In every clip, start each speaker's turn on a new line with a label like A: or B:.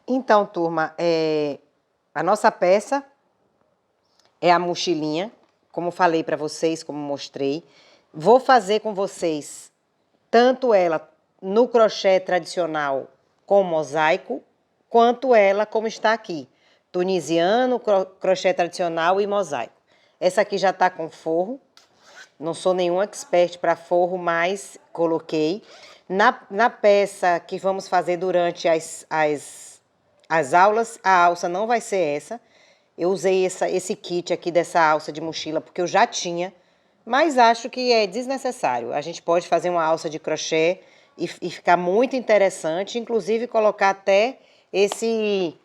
A: Então, turma, a nossa peça é a mochilinha, como falei para vocês, como mostrei. Vou fazer com vocês tanto ela no crochê tradicional com mosaico, quanto ela como está aqui, tunisiano, crochê tradicional e mosaico. Essa aqui já está com forro, não sou nenhum expert para forro, mas coloquei. Na peça que vamos fazer durante as aulas, a alça não vai ser essa. Eu usei esse kit aqui dessa alça de mochila porque eu já tinha, mas acho que é desnecessário. A gente pode fazer uma alça de crochê e ficar muito interessante, inclusive colocar até esse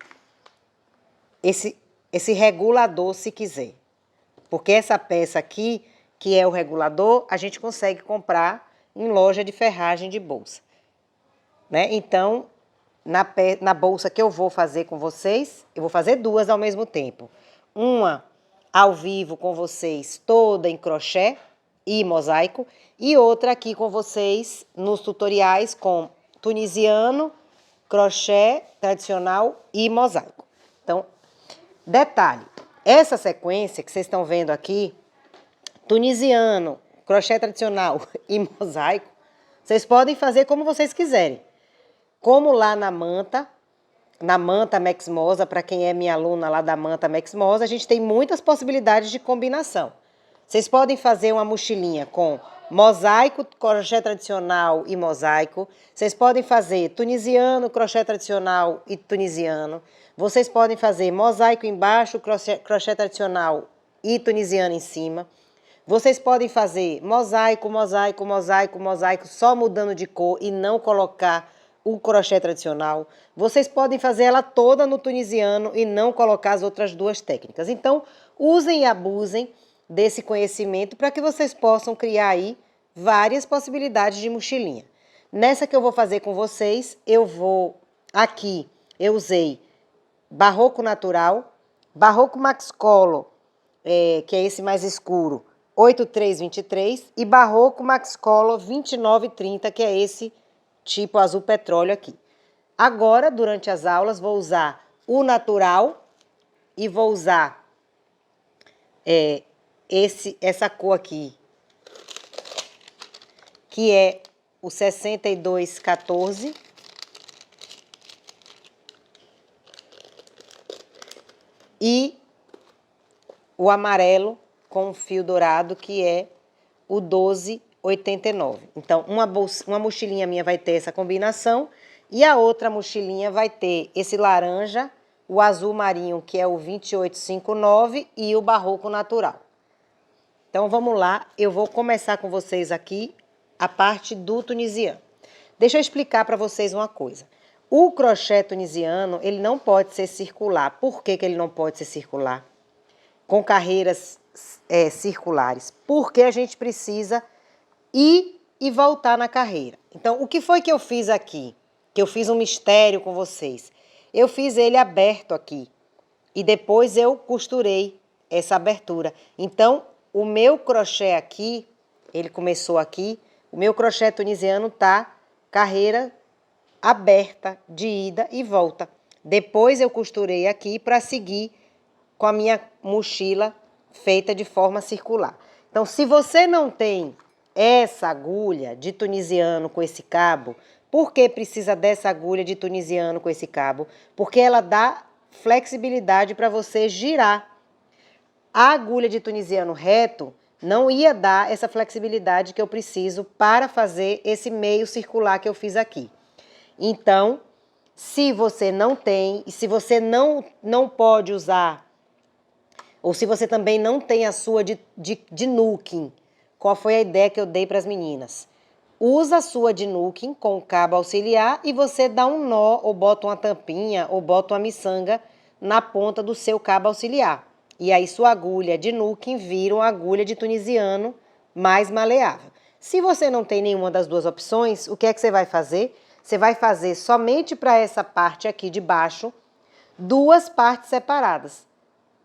A: regulador se quiser. Porque essa peça aqui, que é o regulador, a gente consegue comprar em loja de ferragem de bolsa, né? Então, na bolsa que eu vou fazer com vocês, eu vou fazer duas ao mesmo tempo. Uma ao vivo com vocês, toda em crochê e mosaico, e outra aqui com vocês nos tutoriais com tunisiano, crochê tradicional e mosaico. Então, detalhe, essa sequência que vocês estão vendo aqui, tunisiano, crochê tradicional e mosaico, vocês podem fazer como vocês quiserem. Como lá na Manta Mexmosa, para quem é minha aluna lá da Manta Mexmosa, a gente tem muitas possibilidades de combinação. Vocês podem fazer uma mochilinha com mosaico, crochê tradicional e mosaico. Vocês podem fazer tunisiano, crochê tradicional e tunisiano. Vocês podem fazer mosaico embaixo, crochê tradicional e tunisiano em cima. Vocês podem fazer mosaico, mosaico, mosaico, mosaico, só mudando de cor e não colocar o crochê tradicional. Vocês podem fazer ela toda no tunisiano e não colocar as outras duas técnicas. Então, usem e abusem desse conhecimento para que vocês possam criar aí várias possibilidades de mochilinha. Nessa que eu vou fazer com vocês, eu usei Barroco Natural, Barroco Max Color, que é esse mais escuro, 8323, e Barroco Max Color 2930, que é esse tipo azul petróleo aqui. Agora, durante as aulas, vou usar o natural e vou usar essa cor aqui, que é o 6214. E o amarelo com fio dourado, que é o 1289. Então, uma mochilinha minha vai ter essa combinação e a outra mochilinha vai ter esse laranja, o azul marinho, que é o 2859, e o barroco natural. Então, vamos lá. Eu vou começar com vocês aqui a parte do tunisiano. Deixa eu explicar para vocês uma coisa. O crochê tunisiano, ele não pode ser circular. Por que ele não pode ser circular? Com carreiras circulares. Porque a gente precisa ir e voltar na carreira. Então, o que foi que eu fiz aqui? Que eu fiz um mistério com vocês. Eu fiz ele aberto aqui. E depois eu costurei essa abertura. Então, o meu crochê aqui, ele começou aqui, o meu crochê tunisiano tá carreira aberta de ida e volta. Depois eu costurei aqui para seguir com a minha mochila feita de forma circular. Então, se você não tem essa agulha de tunisiano com esse cabo, por que precisa dessa agulha de tunisiano com esse cabo? Porque ela dá flexibilidade para você girar. A agulha de tunisiano reto não ia dar essa flexibilidade que eu preciso para fazer esse meio circular que eu fiz aqui. Então, se você não tem, e se você não pode usar, ou se você também não tem a sua de nuking, qual foi a ideia que eu dei para as meninas? Usa a sua de nuking com o cabo auxiliar e você dá um nó, ou bota uma tampinha, ou bota uma miçanga na ponta do seu cabo auxiliar. E aí sua agulha de nuking vira uma agulha de tunisiano mais maleável. Se você não tem nenhuma das duas opções, o que é que você vai fazer? Você vai fazer somente para essa parte aqui de baixo, duas partes separadas.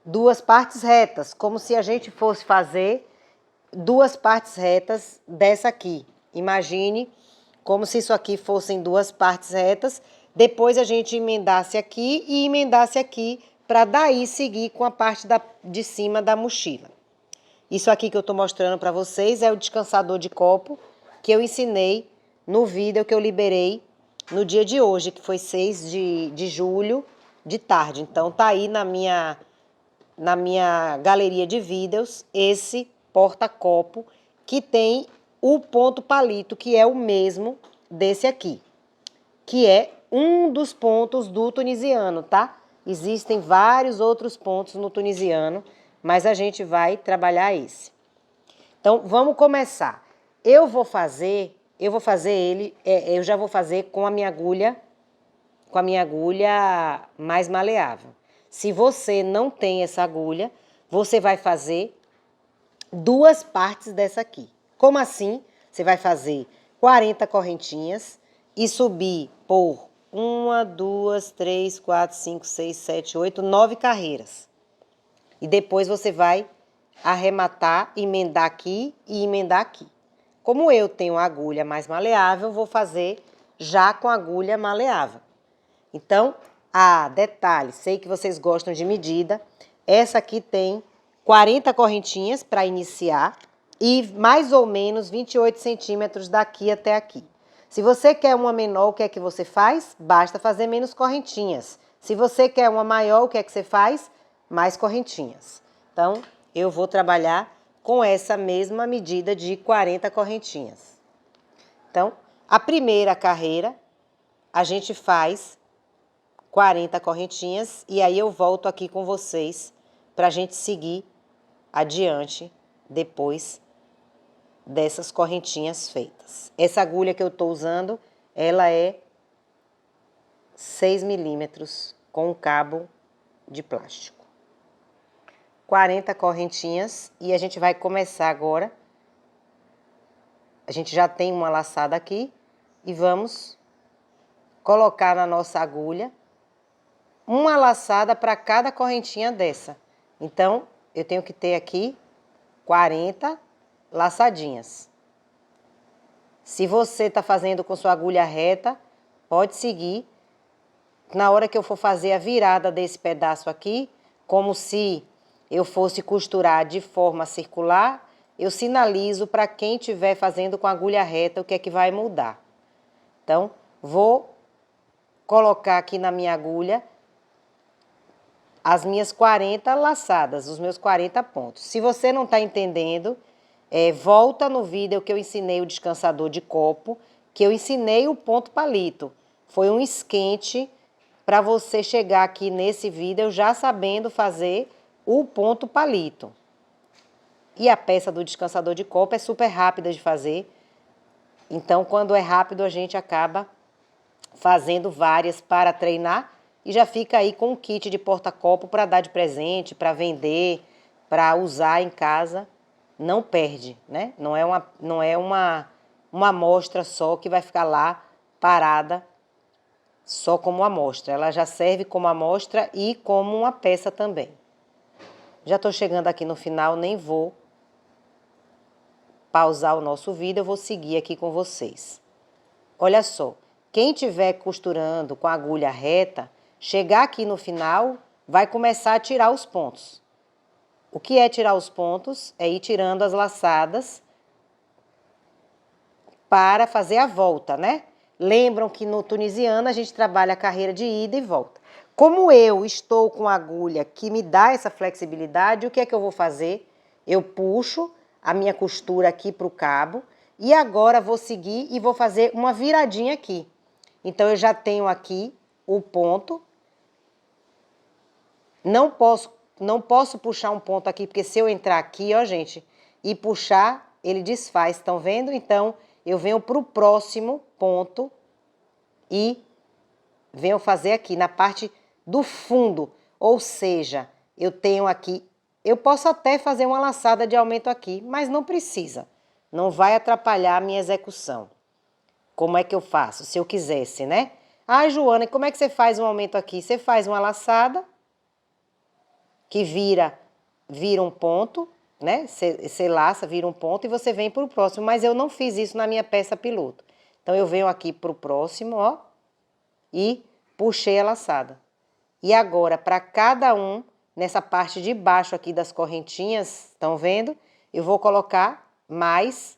A: Duas partes retas, como se a gente fosse fazer duas partes retas dessa aqui. Imagine como se isso aqui fossem duas partes retas depois a gente emendasse aqui e emendasse aqui, para daí seguir com a parte de cima da mochila. Isso aqui que eu estou mostrando para vocês é o descansador de copo que eu ensinei no vídeo que eu liberei no dia de hoje, que foi 6 de julho, de tarde. Então, tá aí na minha galeria de vídeos esse porta-copo que tem o ponto palito, que é o mesmo desse aqui, que é um dos pontos do tunisiano, tá? Existem vários outros pontos no tunisiano, mas a gente vai trabalhar esse. Então, vamos começar. Eu já vou fazer com a minha agulha mais maleável. Se você não tem essa agulha, você vai fazer 2 partes dessa aqui. Como assim? Você vai fazer 40 correntinhas e subir por 1, 2, 3, 4, 5, 6, 7, 8, 9 carreiras. E depois você vai arrematar, emendar aqui e emendar aqui. Como eu tenho a agulha mais maleável, vou fazer já com a agulha maleável. Então, detalhe, sei que vocês gostam de medida. Essa aqui tem 40 correntinhas para iniciar e mais ou menos 28 centímetros daqui até aqui. Se você quer uma menor, o que é que você faz? Basta fazer menos correntinhas. Se você quer uma maior, o que é que você faz? Mais correntinhas. Então, eu vou trabalhar com essa mesma medida de 40 correntinhas. Então, a primeira carreira, a gente faz 40 correntinhas e aí eu volto aqui com vocês para a gente seguir adiante depois dessas correntinhas feitas. Essa agulha que eu estou usando, ela é 6 milímetros com um cabo de plástico. 40 correntinhas e a gente vai começar agora. A gente já tem uma laçada aqui e vamos colocar na nossa agulha uma laçada para cada correntinha dessa. Então, eu tenho que ter aqui 40 laçadinhas. Se você está fazendo com sua agulha reta, pode seguir. Na hora que eu for fazer a virada desse pedaço aqui, como se eu fosse costurar de forma circular, eu sinalizo para quem estiver fazendo com a agulha reta o que é que vai mudar. Então, vou colocar aqui na minha agulha as minhas 40 laçadas, os meus 40 pontos. Se você não está entendendo, volta no vídeo que eu ensinei o descansador de copo, que eu ensinei o ponto palito. Foi um esquente para você chegar aqui nesse vídeo já sabendo fazer o ponto palito. E a peça do descansador de copo é super rápida de fazer. Então, quando é rápido, a gente acaba fazendo várias para treinar e já fica aí com um kit de porta-copo para dar de presente, para vender, para usar em casa. Não perde, né? Não é uma amostra só que vai ficar lá parada só como amostra. Ela já serve como amostra e como uma peça também. Já estou chegando aqui no final, nem vou pausar o nosso vídeo, eu vou seguir aqui com vocês. Olha só, quem estiver costurando com a agulha reta, chegar aqui no final, vai começar a tirar os pontos. O que é tirar os pontos? É ir tirando as laçadas para fazer a volta, né? Lembram que no tunisiano a gente trabalha a carreira de ida e volta. Como eu estou com a agulha que me dá essa flexibilidade, o que é que eu vou fazer? Eu puxo a minha costura aqui para o cabo e agora vou seguir e vou fazer uma viradinha aqui. Então, eu já tenho aqui o ponto. Não posso puxar um ponto aqui, porque se eu entrar aqui, ó, gente, e puxar, ele desfaz, estão vendo? Então, eu venho para o próximo ponto e venho fazer aqui na parte do fundo. Ou seja, eu tenho aqui, eu posso até fazer uma laçada de aumento aqui, mas não precisa. Não vai atrapalhar a minha execução. Como é que eu faço? Se eu quisesse, né? Ah, Joana, como é que você faz um aumento aqui? Você faz uma laçada que vira um ponto, né? Você laça, vira um ponto e você vem para o próximo. Mas eu não fiz isso na minha peça piloto. Então, eu venho aqui para o próximo, ó. e puxei a laçada. E agora, para cada um, nessa parte de baixo aqui das correntinhas, estão vendo? Eu vou colocar mais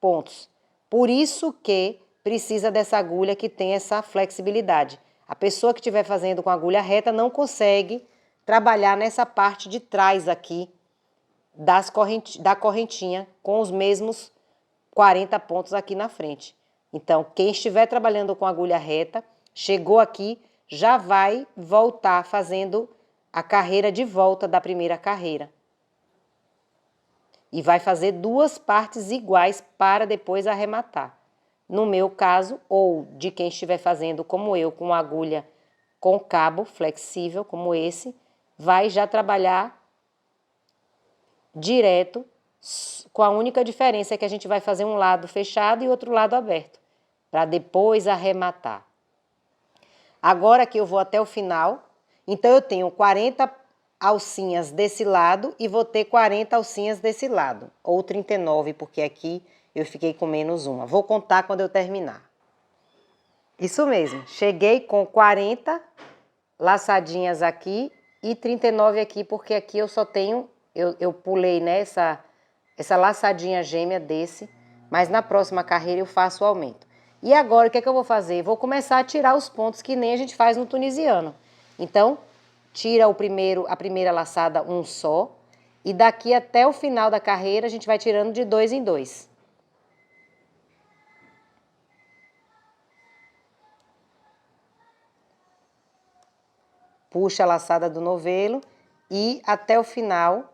A: pontos. Por isso que precisa dessa agulha que tem essa flexibilidade. A pessoa que estiver fazendo com agulha reta não consegue trabalhar nessa parte de trás aqui da correntinha com os mesmos 40 pontos aqui na frente. Então, quem estiver trabalhando com agulha reta, chegou aqui, já vai voltar fazendo a carreira de volta da primeira carreira. E vai fazer duas partes iguais para depois arrematar. No meu caso, ou de quem estiver fazendo como eu, com agulha com cabo flexível, como esse, vai já trabalhar direto, com a única diferença que a gente vai fazer um lado fechado e outro lado aberto, para depois arrematar. Agora que eu vou até o final, então eu tenho 40 alcinhas desse lado e vou ter 40 alcinhas desse lado, ou 39, porque aqui eu fiquei com menos uma. Vou contar quando eu terminar. Isso mesmo, cheguei com 40 laçadinhas aqui e 39 aqui, porque aqui eu só tenho, eu pulei nessa laçadinha gêmea desse, mas na próxima carreira eu faço o aumento. E agora o que é que eu vou fazer? Vou começar a tirar os pontos que nem a gente faz no tunisiano. Então, tira a primeira laçada um só, e daqui até o final da carreira a gente vai tirando de 2 em 2. Puxa a laçada do novelo e até o final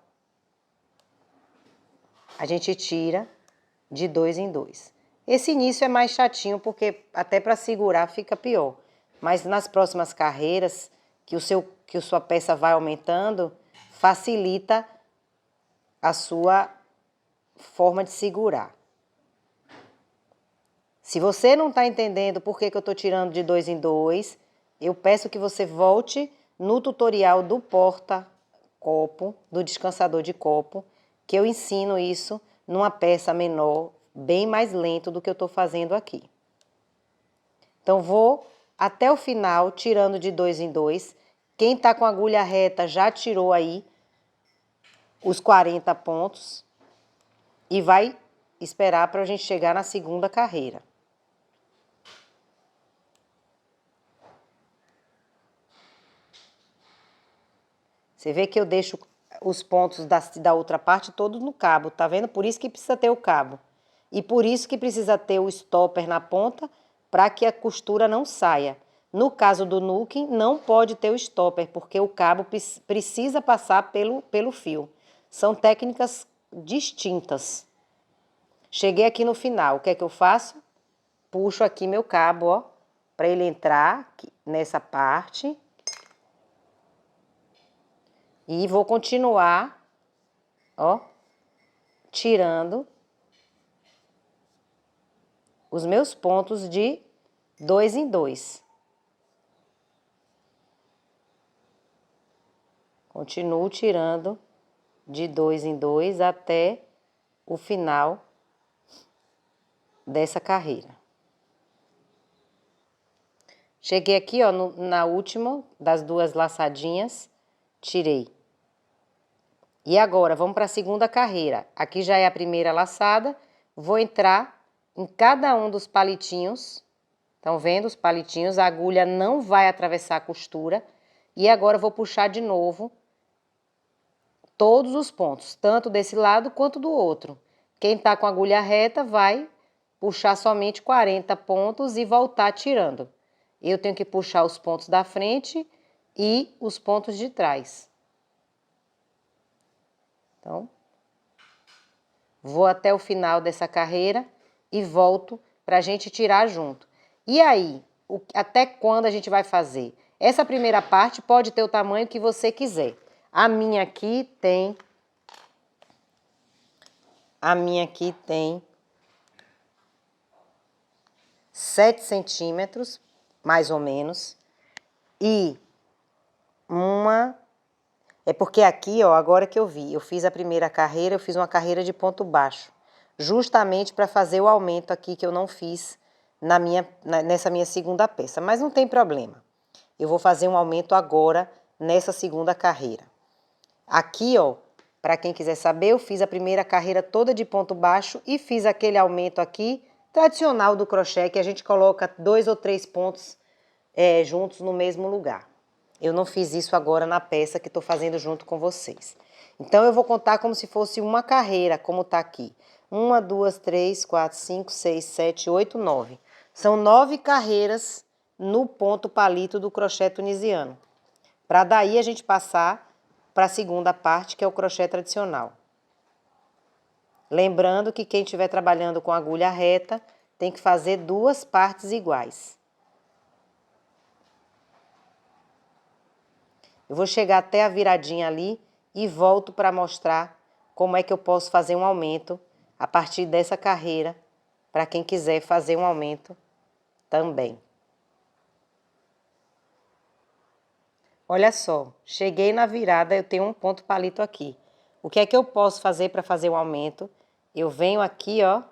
A: a gente tira de 2 em 2. Esse início é mais chatinho porque até para segurar fica pior. Mas nas próximas carreiras, que a sua peça vai aumentando, facilita a sua forma de segurar. Se você não está entendendo por que eu estou tirando de 2 em 2, eu peço que você volte no tutorial do porta-copo, do descansador de copo, que eu ensino isso numa peça menor, bem mais lento do que eu estou fazendo aqui. Então, vou até o final, tirando de 2 em 2. Quem está com agulha reta já tirou aí os 40 pontos e vai esperar para a gente chegar na segunda carreira. Você vê que eu deixo os pontos da outra parte todos no cabo, tá vendo? Por isso que precisa ter o cabo. E por isso que precisa ter o stopper na ponta, para que a costura não saia. No caso do nooking, não pode ter o stopper, porque o cabo precisa passar pelo fio. São técnicas distintas. Cheguei aqui no final, o que é que eu faço? Puxo aqui meu cabo, ó, para ele entrar aqui, nessa parte. E vou continuar, ó, tirando os meus pontos de 2 em 2. Continuo tirando de 2 em 2 até o final dessa carreira. Cheguei aqui, ó, na última das duas laçadinhas, tirei. E agora, vamos para a segunda carreira. Aqui já é a primeira laçada, vou entrar em cada um dos palitinhos. Estão vendo os palitinhos? A agulha não vai atravessar a costura. E agora eu vou puxar de novo todos os pontos, tanto desse lado quanto do outro. Quem tá com a agulha reta vai puxar somente 40 pontos e voltar tirando. Eu tenho que puxar os pontos da frente e os pontos de trás. Então, vou até o final dessa carreira e volto para a gente tirar junto. E aí, até quando a gente vai fazer? Essa primeira parte pode ter o tamanho que você quiser. A minha aqui tem 7 centímetros, mais ou menos. E é porque aqui, ó, agora que eu vi, eu fiz a primeira carreira, eu fiz uma carreira de ponto baixo. Justamente para fazer o aumento aqui que eu não fiz nessa minha segunda peça, mas não tem problema. Eu vou fazer um aumento agora nessa segunda carreira. Aqui, ó, para quem quiser saber, eu fiz a primeira carreira toda de ponto baixo e fiz aquele aumento aqui, tradicional do crochê, que a gente coloca 2 ou 3 pontos juntos no mesmo lugar. Eu não fiz isso agora na peça que estou fazendo junto com vocês. Então, eu vou contar como se fosse uma carreira, como tá aqui. 1, 2, 3, 4, 5, 6, 7, 8, 9. São 9 carreiras no ponto palito do crochê tunisiano. Para daí a gente passar para a segunda parte, que é o crochê tradicional. Lembrando que quem estiver trabalhando com agulha reta tem que fazer 2 partes iguais. Eu vou chegar até a viradinha ali e volto para mostrar como é que eu posso fazer um aumento a partir dessa carreira, para quem quiser fazer um aumento também. Olha só, cheguei na virada, eu tenho um ponto palito aqui. O que é que eu posso fazer para fazer um aumento? Eu venho aqui, ó,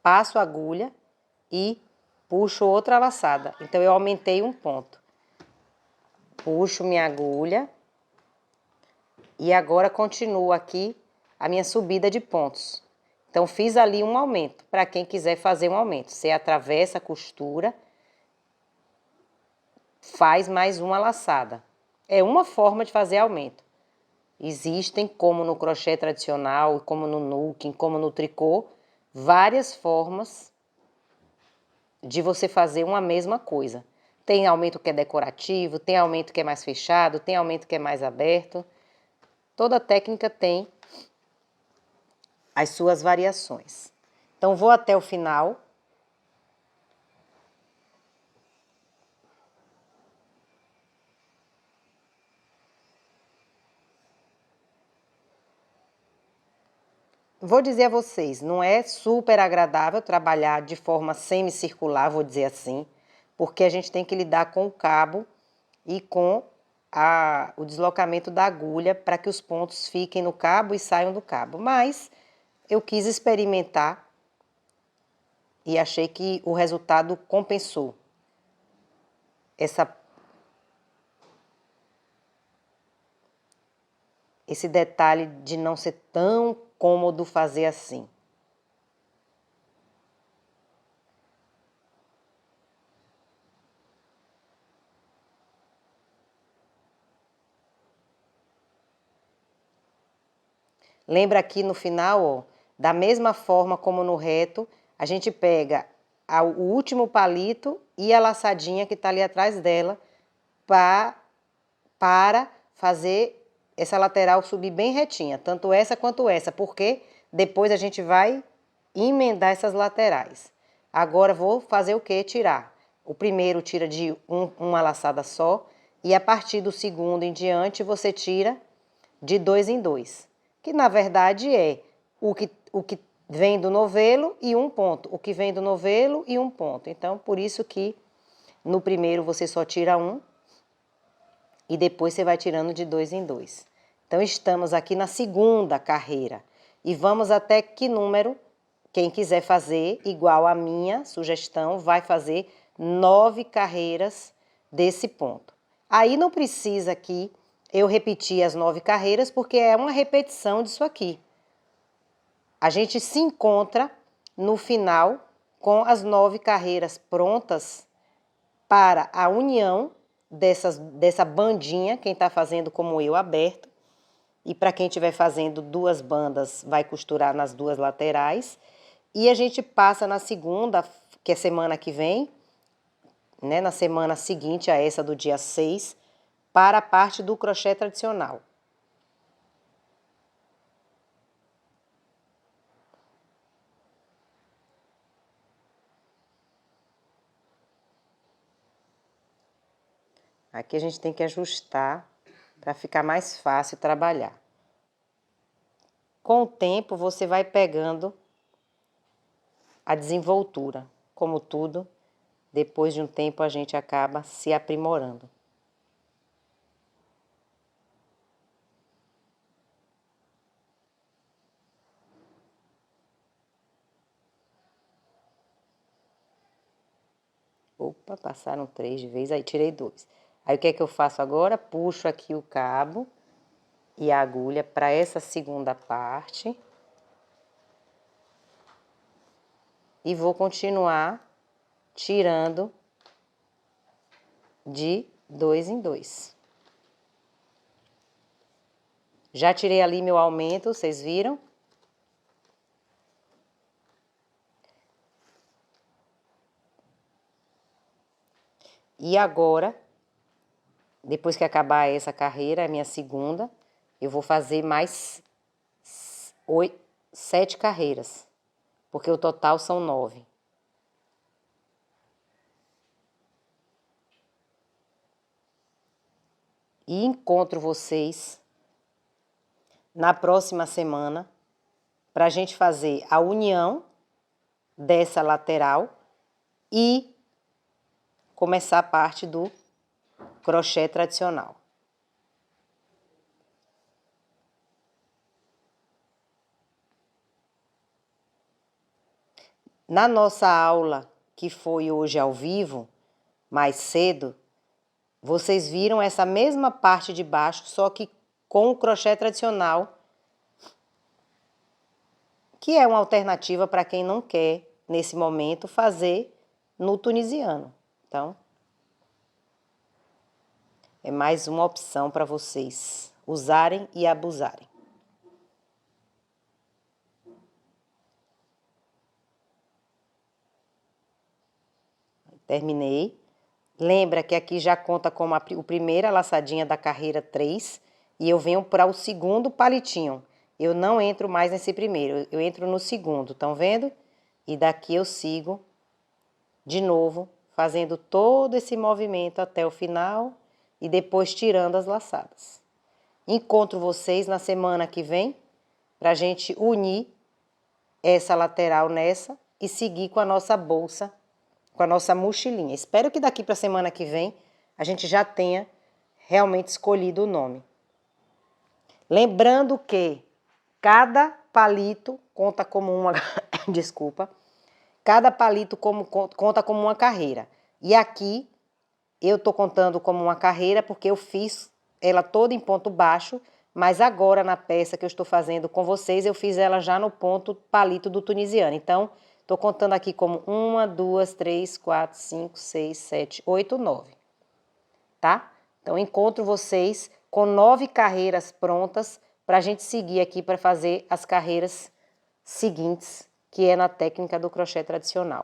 A: passo a agulha e puxo outra laçada. Então, eu aumentei um ponto. Puxo minha agulha e agora continuo aqui a minha subida de pontos. Então, fiz ali um aumento, para quem quiser fazer um aumento. Você atravessa a costura, faz mais uma laçada. É uma forma de fazer aumento. Existem, como no crochê tradicional, como no nuking, como no tricô, várias formas de você fazer uma mesma coisa. Tem aumento que é decorativo, tem aumento que é mais fechado, tem aumento que é mais aberto. Toda técnica tem as suas variações. Então, vou até o final. Vou dizer a vocês, não é super agradável trabalhar de forma semicircular, vou dizer assim, porque a gente tem que lidar com o cabo e com o deslocamento da agulha para que os pontos fiquem no cabo e saiam do cabo. Mas eu quis experimentar e achei que o resultado compensou esse detalhe de não ser tão cômodo fazer assim. Lembra aqui no final, ó, da mesma forma como no reto, a gente pega o último palito e a laçadinha que tá ali atrás dela para fazer essa lateral subir bem retinha, tanto essa quanto essa, porque depois a gente vai emendar essas laterais. Agora vou fazer o quê? Tirar. O primeiro tira de uma laçada só e a partir do segundo em diante você tira de 2 em 2. Que na verdade é o que vem do novelo e um ponto, o que vem do novelo e um ponto. Então, por isso que no primeiro você só tira um e depois você vai tirando de 2 em 2. Então, estamos aqui na segunda carreira e vamos até que número? Quem quiser fazer igual a minha sugestão, vai fazer 9 carreiras desse ponto. Aí não precisa aqui eu repetir as 9 carreiras, porque é uma repetição disso aqui. A gente se encontra no final com as 9 carreiras prontas para a união dessa bandinha, quem está fazendo como eu, aberto. E para quem estiver fazendo 2 bandas, vai costurar nas 2 laterais. E a gente passa na segunda, que é semana que vem, né, na semana seguinte a essa do dia 6, para a parte do crochê tradicional. Aqui a gente tem que ajustar para ficar mais fácil trabalhar. Com o tempo, você vai pegando a desenvoltura. Como tudo, depois de um tempo a gente acaba se aprimorando. Opa, passaram 3 de vez, aí tirei 2. Aí o que é que eu faço agora? Puxo aqui o cabo e a agulha para essa segunda parte. E vou continuar tirando de 2 em 2. Já tirei ali meu aumento, vocês viram? E agora, depois que acabar essa carreira, a minha segunda, eu vou fazer mais 7 carreiras, porque o total são 9. E encontro vocês na próxima semana para a gente fazer a união dessa lateral e começar a parte do crochê tradicional. Na nossa aula, que foi hoje ao vivo, mais cedo, vocês viram essa mesma parte de baixo, só que com o crochê tradicional, que é uma alternativa para quem não quer, nesse momento, fazer no tunisiano. Então, é mais uma opção para vocês usarem e abusarem. Terminei. Lembra que aqui já conta como a primeira laçadinha da carreira 3 e eu venho para o segundo palitinho. Eu não entro mais nesse primeiro, eu entro no segundo, estão vendo? E daqui eu sigo de novo, fazendo todo esse movimento até o final e depois tirando as laçadas. Encontro vocês na semana que vem para a gente unir essa lateral nessa e seguir com a nossa bolsa, com a nossa mochilinha. Espero que daqui para a semana que vem a gente já tenha realmente escolhido o nome. Lembrando que cada palito conta como uma... Desculpa. Cada palito conta como uma carreira. E aqui eu tô contando como uma carreira porque eu fiz ela toda em ponto baixo, mas agora na peça que eu estou fazendo com vocês, eu fiz ela já no ponto palito do tunisiano. Então, tô contando aqui como 1, 2, 3, 4, 5, 6, 7, 8, 9. Tá? Então, encontro vocês com 9 carreiras prontas para a gente seguir aqui para fazer as carreiras seguintes, que é na técnica do crochê tradicional.